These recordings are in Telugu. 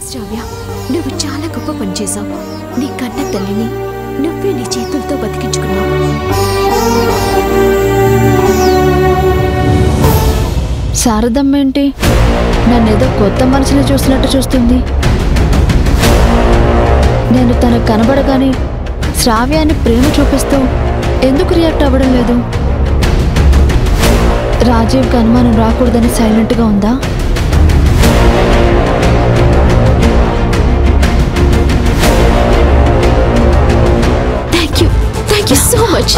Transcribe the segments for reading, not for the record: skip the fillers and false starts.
థ్యాంక్స్ శ్రావ్య, నువ్వు చాలా గొప్ప పని చేశావు. నీ కన్న తల్లిని నువ్వే నీ చేతులతో బతికించుకున్నావు. శారదమ్మ ఏంటి నన్నేదో కొత్త మనిషిని చూసినట్టు చూస్తుంది. నేను తనకు కనబడగానే శ్రావ్యాన్ని ప్రేమ చూపిస్తూ ఎందుకు రియాక్ట్ అవ్వడం లేదు? రాజీవ్కి అనుమానం రాకూడదని సైలెంట్గా ఉందా? Thank you so much.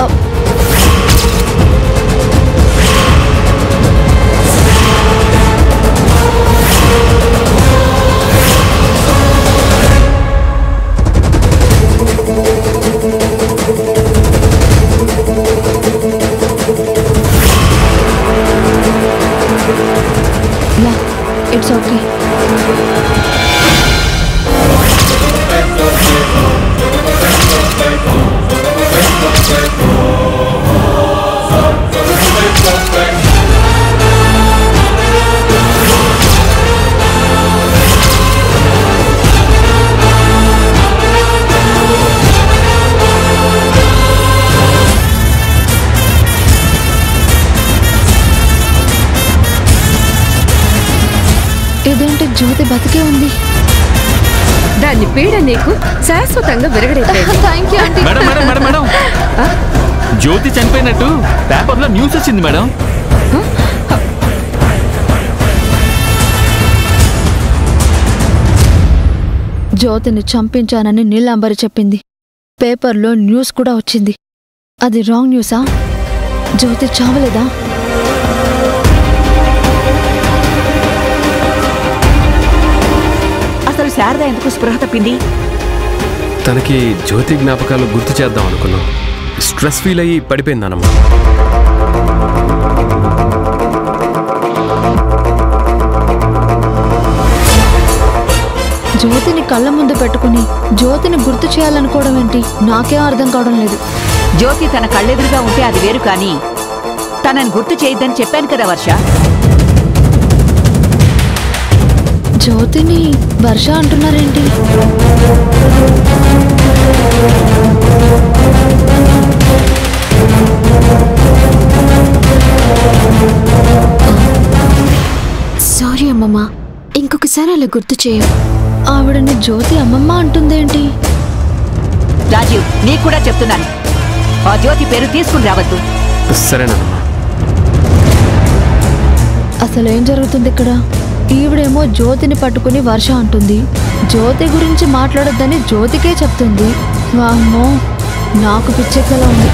It's okay. ఇదేంటి జ్యోతి బతికే ఉంది? దాని పీడ నీకు శాశ్వతంగా విరగడైపోయింది. Thank you aunty. Madam madam madam madam Jyothi చనిపోయినట్టు పేపర్లో న్యూస్ వచ్చింది మేడం. జ్యోతిని చంపించానని నీలాంబరి చెప్పింది. పేపర్లో న్యూస్ కూడా వచ్చింది. అది రాంగ్ న్యూసా? జ్యోతి చావలేదా? అసలు శారద ఎందుకు స్పృహ తప్పింది? తనకి జ్యోతి జ్ఞాపకాలు గుర్తు చేద్దాం అనుకున్నాం. స్ట్రెస్ ఫీల్ అయ్యి పడిపోయిందన్నమ్మా. జ్యోతిని కళ్ళ ముందు పెట్టుకుని జ్యోతిని గుర్తు చేయాలనుకోవడం ఏంటి? నాకేం అర్థం కావడం లేదు. జ్యోతి తన కళ్ళెదురుగా ఉంటే అది వేరు, కానీ తనని గుర్తు చేయొద్దని చెప్పాను కదా వర్ష. జ్యోతిని వర్ష అంటున్నారేంటి? సారీ అమ్మమ్మ, ఇంకొకసారి అలా గుర్తు చేయ. ఆవిడని జ్యోతి అమ్మమ్మ అంటుందేంటి? రాజీవ్, నీకు కూడా చెప్తున్నాను, ఆ జ్యోతి పేరు తీసుకుని రావద్దు. సరేనమ్మా. అసలేం జరుగుతుంది ఇక్కడ? ఈవిడేమో జ్యోతిని పట్టుకుని వర్ష అంటుంది. జ్యోతి గురించి మాట్లాడొద్దని జ్యోతికే చెప్తుంది. వామ్మో, నాకు పిచ్చెక్కలా ఉంది.